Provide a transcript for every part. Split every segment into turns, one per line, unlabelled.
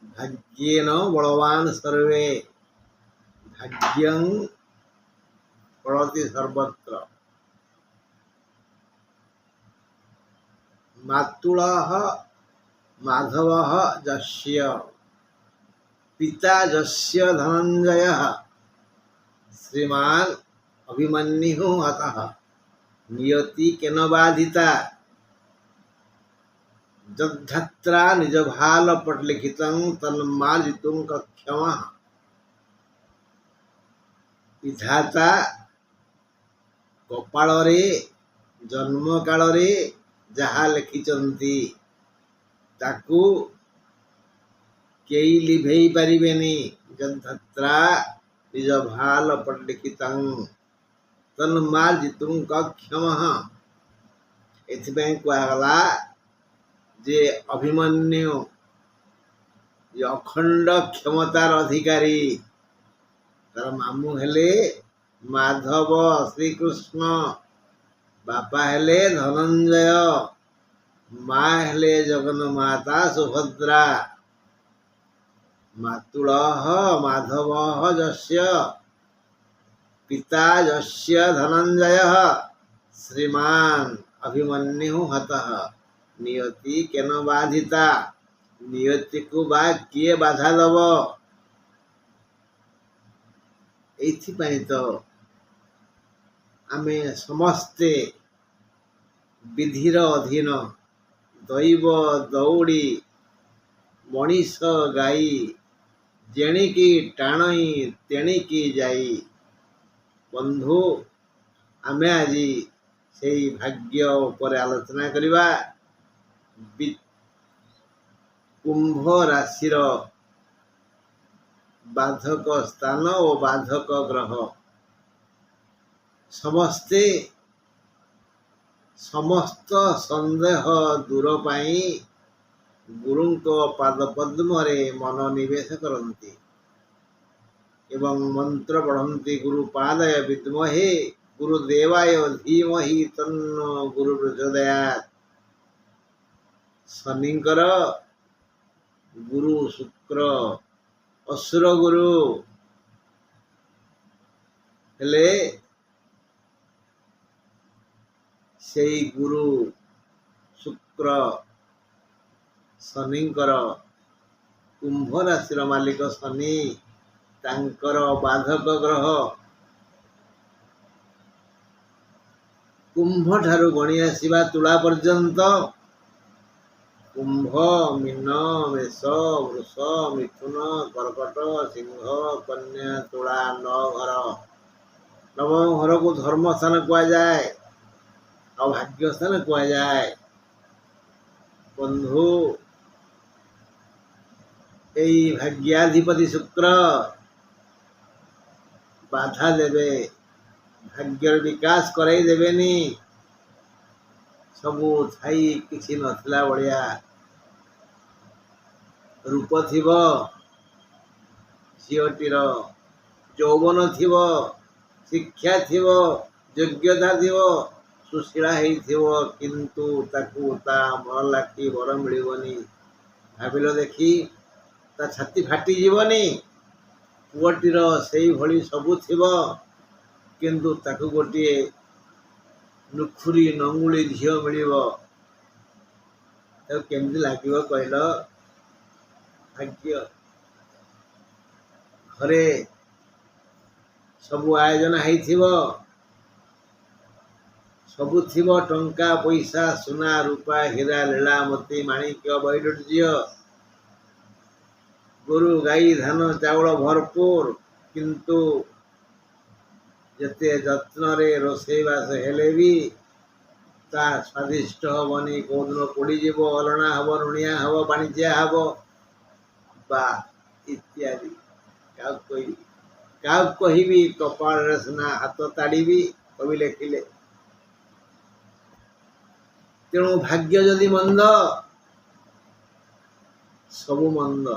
भाग्येन बलवान सर्वे भाग्यं फलति सर्वत्र। मातुलः माधवः जस्य पिता जस्य धनञ्जयः श्रीमान अभिमन्युः हतः नियति केन बाधिता। जद्धत्रा निजभालपटलिखितं तन्मार्जितुं कक्षमः। विधाता कपाଳରେ जन्म काଳରେ ଯାହା ଲେଖିଛନ୍ତି ତାକୁ କେହି ଲିଭେଇ ପାରିବେନି। ଯଦ୍ଧତ୍ରା ନିଜ ଭାଲ ପଟଲିଖିତଂ ତନ୍ମାର୍ଜିତୁଂ କକ୍ଷମଃ। ଏଥିପାଇଁ କୁହାଗଲା ଯେ ଅଭିମନ୍ୟୁ ଯେ ଅଖଣ୍ଡ କ୍ଷମତାର ଅଧିକାରୀ, ତାର ମାମୁଁ ହେଲେ ମାଧବ ଶ୍ରୀକୃଷ୍ଣ, ବାପା ହେଲେ ଧନଞ୍ଜୟ, ମା ହେଲେ ଜଗନ୍ମାତା ସୁଭଦ୍ରା। ମାତୁଳଃ ମାଧବଃ ଯସ୍ୟ ପିତା ଯସ୍ୟ ଧନଞ୍ଜୟଃ ଶ୍ରୀମାନ୍ ଅଭିମନ୍ୟୁଃ ହତଃ ନିୟତି କେନ ବାଧିତା। ନିୟତିକୁ ବା କିଏ ବାଧା ଦବ? ଏଇଥିପାଇଁ ତ ଆମେ ସମସ୍ତେ ବିଧିର ଅଧୀନ, ଦୈବ ଦୌଡ଼ି ମଣିଷ ଗାଇ, ଯେଣିକି ଟାଣଇ ତେଣିକି ଯାଇ। ବନ୍ଧୁ, ଆମେ ଆଜି ସେଇ ଭାଗ୍ୟ ଉପରେ ଆଲୋଚନା କରିବା। କୁମ୍ଭ ରାଶିର ବାଧକ ସ୍ଥାନ ଓ ବାଧକ ଗ୍ରହ। ସମସ୍ତ ସନ୍ଦେହ ଦୂର ପାଇଁ ଗୁରୁଙ୍କ ପାଦ ପଦ୍ମରେ ମନୋନିବେଶ କରନ୍ତି ଏବଂ ମନ୍ତ୍ର ପଢ଼ନ୍ତି। ଗୁରୁ ପାଦୟ ବିଦ୍ମହେ ଗୁରୁଦେବାୟ ଧୀମହି ତନ୍ନୋ ଗୁରୁ ପ୍ରଚୋଦୟାତ୍। ଶନିଙ୍କର ଗୁରୁ ଶୁକ୍ର ଅସୁର ଗୁରୁ ହେଲେ ସେଇ ଗୁରୁ ଶୁକ୍ର ଶନିଙ୍କର କୁମ୍ଭ ରାଶିର ମାଲିକ ଶନି, ତାଙ୍କର ବାଧକ ଗ୍ରହ। କୁମ୍ଭ ଠାରୁ ଗଣି ଆସିବା ତୁଳା ପର୍ଯ୍ୟନ୍ତ। କୁମ୍ଭ, ମୀନ, ମେଷ, ବୃଷ, ମିଥୁନ, କର୍କଟ, ସିଂହ, କନ୍ୟା, ତୁଳା 9 ଘର। ନବମ ଘରକୁ ଧର୍ମସ୍ଥାନ କୁହାଯାଏ ଆଉ ଭାଗ୍ୟସ୍ଥାନ କୁହାଯାଏ। ବନ୍ଧୁ, ଏଇ ଭାଗ୍ୟାଧିପତି ଶୁକ୍ର ବାଧା ଦେବେ, ଭାଗ୍ୟର ବିକାଶ କରାଇ ଦେବେନି। ସବୁ ଥାଇ କିଛି ନଥିଲା ଭଳିଆ। ରୂପ ଥିବ ଝିଅଟିର, ଯୌବନ ଥିବ, ଶିକ୍ଷା ଥିବ, ଯୋଗ୍ୟତା ଥିବ, ସୁଶୀଳା ହେଇଥିବ, କିନ୍ତୁ ତାକୁ ତା ମନ ଲାଖି ବର ମିଳିବନି। ଭାବିଲ ଦେଖି, ତା ଛାତି ଫାଟିଯିବନି? ପୁଅଟିର ସେଇଭଳି ସବୁ ଥିବ, କିନ୍ତୁ ତାକୁ ଗୋଟିଏ ନୁଖୁରୀ ନଙ୍ଗୁଳି ଝିଅ ମିଳିବ। ତାକୁ କେମିତି ଲାଗିବ କହିଲ? ଭାଗ୍ୟ। ଘରେ ସବୁ ଆୟୋଜନ ହେଇଥିବ, ସବୁ ଥିବ, ଟଙ୍କା ପଇସା, ସୁନା ରୂପା, ହୀରା ଲୀଳା ମୋତି ମାଣିକ୍ୟ ବୈଡୂର୍ଯ୍ୟ, ଗୋରୁ ଗାଈ ଧାନ ଚାଉଳ ଭରପୁର, କିନ୍ତୁ ଯେତେ ଯତ୍ନରେ ରୋଷେଇବାସ ହେଲେ ବି ତା ସ୍ୱାଦିଷ୍ଟ ହବନି। କୋଉଦିନ ପୋଡ଼ିଯିବ, ଅଲଣା ହବ, ଲୁଣିଆ ହବ, ପାଣିଚିଆ ହବ, ବା ଇତ୍ୟାଦି। କାହାକୁ କହିବି? କପାଳରେ ସିନା ହାତ ତାଡ଼ିବି, କବି ଲେଖିଲେ। ତେଣୁ ଭାଗ୍ୟ ଯଦି ମନ୍ଦ, ସବୁ ମନ୍ଦ।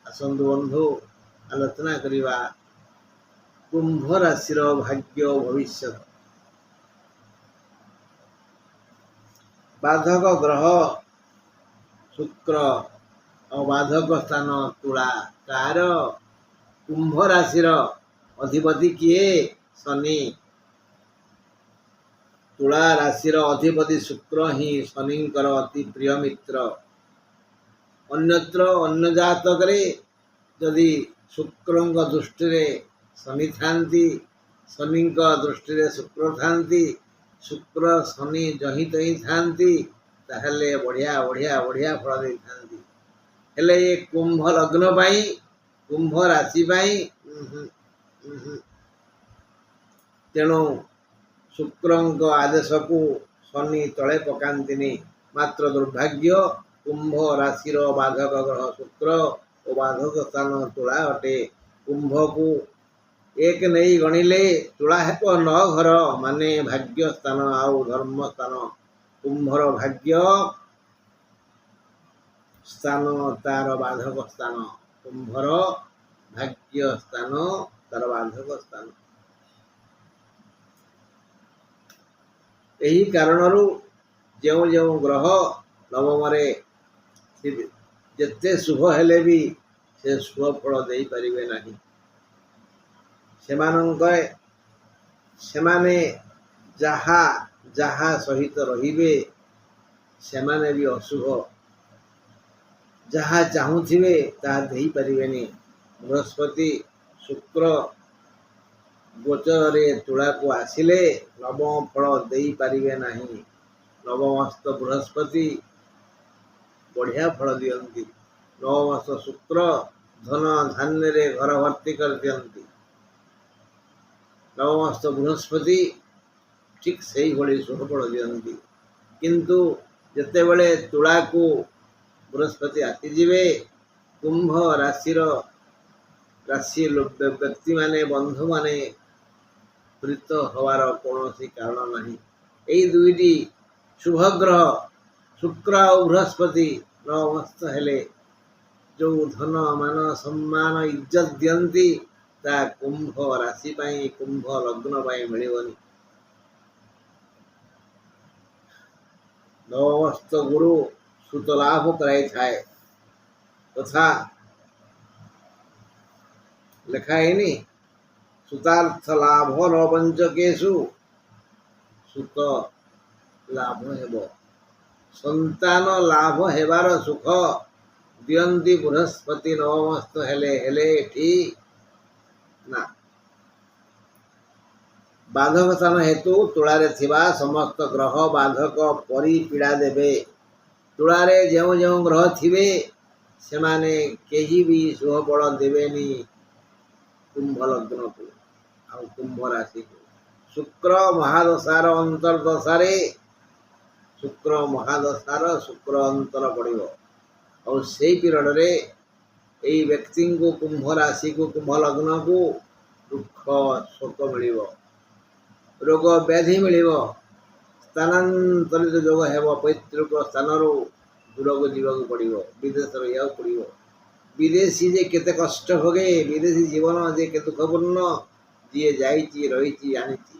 ଆସନ୍ତୁ ବନ୍ଧୁ, ଆଲୋଚନା କରିବା କୁମ୍ଭ ରାଶିର ଭାଗ୍ୟ ଓ ଭବିଷ୍ୟତ। ବାଧକ ଗ୍ରହ ଶୁକ୍ର ଅବାଧକ ସ୍ଥାନ ତୁଳା। କାହାର? କୁମ୍ଭ ରାଶିର ଅଧିପତି କିଏ? ଶନି। ତୁଳା ରାଶିର ଅଧିପତି ଶୁକ୍ର ହିଁ ଶନିଙ୍କର ଅତି ପ୍ରିୟ ମିତ୍ର। ଅନ୍ୟତ୍ର ଅନ୍ୟ ଜାତକରେ ଯଦି ଶୁକ୍ରଙ୍କ ଦୃଷ୍ଟିରେ ଶନି ଥାନ୍ତି, ଶନିଙ୍କ ଦୃଷ୍ଟିରେ ଶୁକ୍ର ଥାନ୍ତି, ଶୁକ୍ର ଶନି ଜହିଁ ତହିଁ ଥାନ୍ତି, ତାହେଲେ ବଢ଼ିଆ ବଢ଼ିଆ ବଢ଼ିଆ ଫଳ ଦେଇଥାନ୍ତି। ହେଲେ ଏ କୁମ୍ଭ ଲଗ୍ନ ପାଇଁ, କୁମ୍ଭ ରାଶି ପାଇଁ ତେଣୁ ଶୁକ୍ରଙ୍କ ଆଦେଶକୁ ଶନି ତଳେ ପକାନ୍ତିନି। ମାତ୍ର ଦୁର୍ଭାଗ୍ୟ, କୁମ୍ଭ ରାଶିର ବାଧକ ଗ୍ରହ ଶୁକ୍ର ଓ ବାଧକ ସ୍ଥାନ ତୁଳା ଅଟେ। କୁମ୍ଭକୁ 1 ନେଇ ଗଣିଲେ ତୁଳା ହେବ 9 ଘର, ମାନେ ଭାଗ୍ୟ ସ୍ଥାନ ଆଉ ଧର୍ମ ସ୍ଥାନ। କୁମ୍ଭର ଭାଗ୍ୟ ସ୍ଥାନ ତାର ବାଧକ ସ୍ଥାନ। କୁମ୍ଭର ଭାଗ୍ୟ ସ୍ଥାନ ତାର ବାଧକ ସ୍ଥାନ। ଏହି କାରଣରୁ ଯେଉଁ ଯେଉଁ ଗ୍ରହ ନବମରେ ଯେତେ ଶୁଭ ହେଲେ ବି ସେ ଶୁଭ ଫଳ ଦେଇପାରିବେ ନାହିଁ। ସେମାନେ ଯାହା ଯାହା ସହିତ ରହିବେ ସେମାନେ ବି ଅଶୁଭ। ଯାହା ଚାହୁଁଥିବେ ତାହା ଦେଇପାରିବେନି। ବୃହସ୍ପତି ଶୁକ୍ର ଗୋଚରରେ ତୁଳାକୁ ଆସିଲେ ନବମ ଫଳ ଦେଇପାରିବେ ନାହିଁ। ନବମସ୍ଥ ବୃହସ୍ପତି ବଢ଼ିଆ ଫଳ ଦିଅନ୍ତି। ନବମସ୍ଥ ଶୁକ୍ର ଧନ ଧାନ୍ୟରେ ଘର ଭର୍ତ୍ତି କରିଦିଅନ୍ତି। ନବମସ୍ଥ ବୃହସ୍ପତି ଠିକ୍ ସେଇଭଳି ଶୁଭଫଳ ଦିଅନ୍ତି। କିନ୍ତୁ ଯେତେବେଳେ ତୁଳାକୁ ବୃହସ୍ପତି ଆସିଯିବେ, କୁମ୍ଭ ରାଶିର ବ୍ୟକ୍ତିମାନେ, ବନ୍ଧୁମାନେ ପ୍ରୀତ ହେବାର କୌଣସି କାରଣ ନାହିଁ। ଏହି ଦୁଇଟି ଶୁଭଗ୍ରହ ଶୁକ୍ର ଆଉ ବୃହସ୍ପତି ନବମସ୍ଥ ହେଲେ ଯେଉଁ ଧନ ମାନ ସମ୍ମାନ ଇଜ୍ଜତ ଦିଅନ୍ତି, ତା କୁମ୍ଭ ରାଶି ପାଇଁ, କୁମ୍ଭ ଲଗ୍ନ ପାଇଁ ମିଳିବନି। ନବମସ୍ଥ ଗୁରୁ ସୁତ ଲାଭ କରାଇଥାଏ। ତଥା ଲେଖା ହେଇନି, ସୁତାର୍ଥ ଲାଭ ନ ପଞ୍ଚକେଷୁ, ସୁତ ଲାଭ ହେବ। ସନ୍ତାନ ଲାଭ ହେବାର ସୁଖ ଦିଅନ୍ତି ବୃହସ୍ପତି ନବମସ୍ଥ ହେଲେ। ହେଲେ ଏଠି ନା, ବାଧକ ସ୍ଥାନ ହେତୁ ତୁଳାରେ ଥିବା ସମସ୍ତ ଗ୍ରହ ବାଧକ ପରି ପୀଡ଼ା ଦେବେ। ତୁଳାରେ ଯେଉଁ ଯେଉଁ ଗ୍ରହ ଥିବେ ସେମାନେ କେହି ବି ଶୁଭ ଫଳ ଦେବେନି କୁମ୍ଭ ଲଗ୍ନକୁ ଆଉ କୁମ୍ଭ ରାଶିକୁ। ଶୁକ୍ର ମହାଦଶାର ଅନ୍ତର୍ଦଶାରେ ଶୁକ୍ର ଅନ୍ତର ପଡ଼ିବ। ଆଉ ସେଇ ପିରିୟଡ଼ରେ ଏଇ ବ୍ୟକ୍ତିଙ୍କୁ, କୁମ୍ଭ ରାଶିକୁ, କୁମ୍ଭ ଲଗ୍ନକୁ ଦୁଃଖ ଶୋକ ମିଳିବ, ରୋଗ ବ୍ୟାଧି ମିଳିବ, ସ୍ଥାନାନ୍ତରିତ ଯୋଗ ହେବ। ପୈତୃକ ସ୍ଥାନରୁ ଦୂରକୁ ଯିବାକୁ ପଡ଼ିବ, ବିଦେଶ ରହିବାକୁ ପଡ଼ିବ। ବିଦେଶୀ ଯେ କେତେ କଷ୍ଟ ଭୋଗେ, ବିଦେଶୀ ଜୀବନ ଯେ କେତେ ଦୁଃଖପୂର୍ଣ୍ଣ, ଯିଏ ଯାଇଛି ରହିଛି ଜାଣିଛି।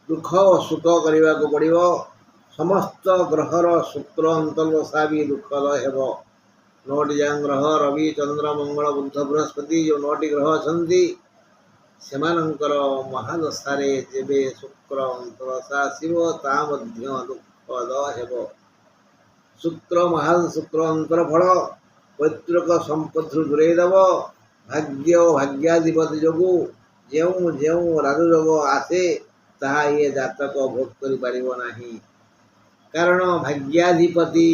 ଦୁଃଖ ଓ ସୁଖ କରିବାକୁ ପଡ଼ିବ। ସମସ୍ତ ଗ୍ରହର ଶୁକ୍ର ଅନ୍ତର୍ଦଶା ବି ଦୁଃଖଦ ହେବ। 9ଟି ଯାକ ଗ୍ରହ ରବି, ଚନ୍ଦ୍ର, ମଙ୍ଗଳ, ବୁଧ, ବୃହସ୍ପତି, ଯେଉଁ 9ଟି ଗ୍ରହ ଅଛନ୍ତି ସେମାନଙ୍କର ମହାଦଶାରେ ଯେବେ ଶୁକ୍ର ଅନ୍ତର୍ଦଶା ଆସିବ ତା ମଧ୍ୟ ଦୁଃଖଦ ହେବ। ଶୁକ୍ର ଅନ୍ତର ଫଳ ପୈତୃକ ସମ୍ପତ୍ତିରୁ ଦୂରେଇ ଦେବ। ଭାଗ୍ୟ ଓ ଭାଗ୍ୟାଧିପତି ଯୋଗୁଁ ଯେଉଁ ଯେଉଁ ରାଜଯୋଗ ଆସେ ତାହା ଏ ଜାତକ ଭୋଗ କରିପାରିବ ନାହିଁ। କାରଣ ଭାଗ୍ୟାଧିପତି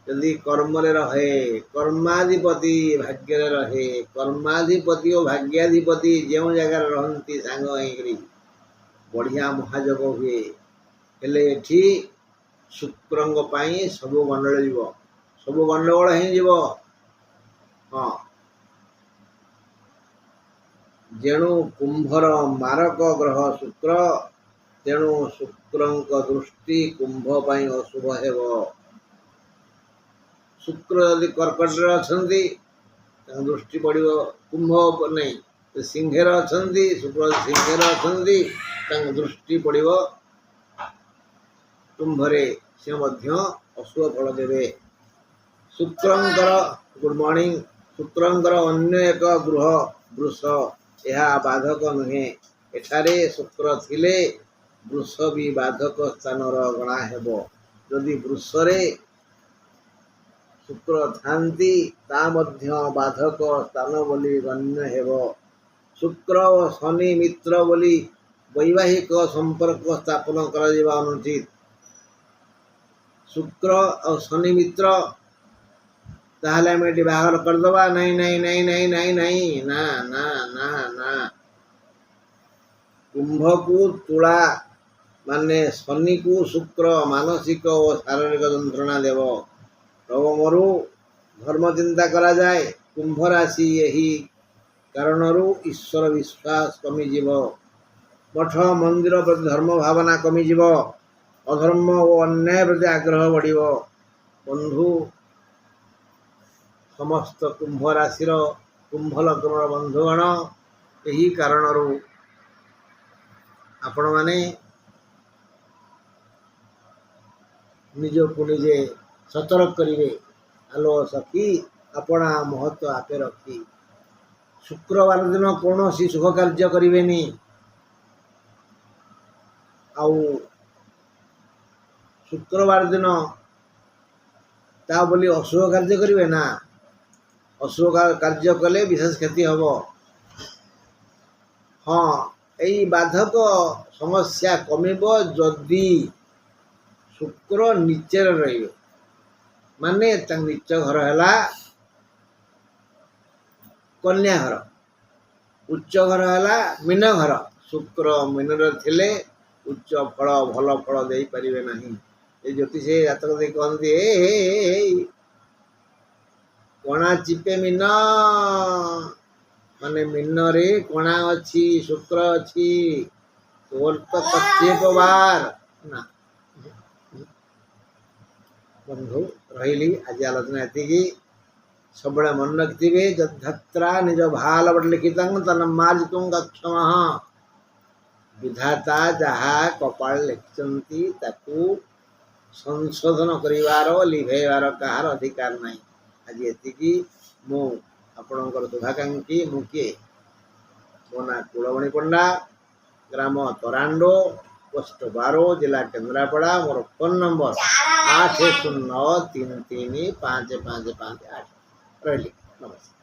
ଯଦି କର୍ମରେ ରହେ, କର୍ମାଧିପତି ଭାଗ୍ୟରେ ରହେ। କର୍ମାଧିପତି ଓ ଭାଗ୍ୟାଧିପତି ଯେଉଁ ଜାଗାରେ ରହନ୍ତି ସାଙ୍ଗ ହେଇକରି ବଢ଼ିଆ ମହାଯୋଗ ହୁଏ। ହେଲେ ଏଠି ଶୁକ୍ରଙ୍କ ପାଇଁ ସବୁ ଗଣ୍ଡଗୋଳ ଯିବ, ସବୁ ଗଣ୍ଡଗୋଳ ହିଁ ଯିବ। ହଁ, ଯେଣୁ କୁମ୍ଭର ମାରକ ଗ୍ରହ ଶୁକ୍ର, ତେଣୁ ଶୁକ୍ରଙ୍କ ଦୃଷ୍ଟି କୁମ୍ଭ ପାଇଁ ଅଶୁଭ ହେବ। ଶୁକ୍ର ଯଦି କର୍କଟରେ ଅଛନ୍ତି ତାଙ୍କ ଦୃଷ୍ଟି ପଡ଼ିବ କୁମ୍ଭ ଉପରେ ନାହିଁ। ସିଂହରେ ଅଛନ୍ତି, ଶୁକ୍ର ସିଂହରେ ଅଛନ୍ତି, ତାଙ୍କ ଦୃଷ୍ଟି ପଡ଼ିବ କୁମ୍ଭରେ, ସେ ମଧ୍ୟ ଅଶୁଭ ଫଳ ଦେବେ। शुक्रंकर गुड मॉर्निंग शुक्रंकर अन्य एक गृह वृष यह बाधक नुहे एठारे शुक्र थिले वृष भी बाधक स्थान गणा हेब जदि वृषरे शुक्र थांती ता मध्य बाधक स्थान बोली गण्य हेब शुक्र और शनि मित्र बोली वैवाहिक संपर्क स्थापन कर अनुचित शुक्र और शनि मित्र ताहले आम ये बाहर करदे नहीं नहीं नहीं नहीं नहीं नहीं ना ना ना ना कुंभ को तुला माने शनि को शुक्र मानसिक और शारीरिक जंत्रणा देव नवमरु धर्म चिंता करा जाए कुंभ राशि यही कारणरू ईश्वर विश्वास कमिजीव मठ मंदिर प्रति धर्म भावना कमिजीव अधर्म और अन्याय प्रति आग्रह बढ़िव बंधु समस्त कुंभ राशि कुंभ लग्न बंधुगण यही कारणरू आपण माने निजको निजे सतर्क करिवे आलो सखी अपना महत्व आपे रखी शुक्रवार दिन कौन सी शुभ कार्य करेनि आउ शुक्रवार दिन ता बोली अशुभ कार्य करेंगे ना अशुभ कार्य कले विशेष क्षति हम हाँ यही बाधक समस्या कमिब जदि शुक्र नीचे रही माने नीच घर है कन्या घर उच्च घर है मीन घर शुक्र मीन थिले उच्च फल भल फल दे पारे ना ये ज्योतिष जातक दे कहते कणा चिपे मीन माने मीन रे कणा अच्छी शुक्र अच्छी तोर तो प्रत्येक बार ना बंधु रही आज आलोचना ये सब मन रखिथे जत्रा निज भाल बट लिखित तन्मार्जितुं गच्छमः विधाता जहा कपाल लिखिचंती ताकू संशोधन करिवार लिभेवार कहार अधिकार नहीं आज एतिकी मु आपणकर शुभाकांक्षी मु किए मो ना कुलमणि पंडा ग्राम तरांडो पोस्ट 12 जिला केन्द्रापड़ा मोर फोन नंबर 8093355558 रही नमस्कार।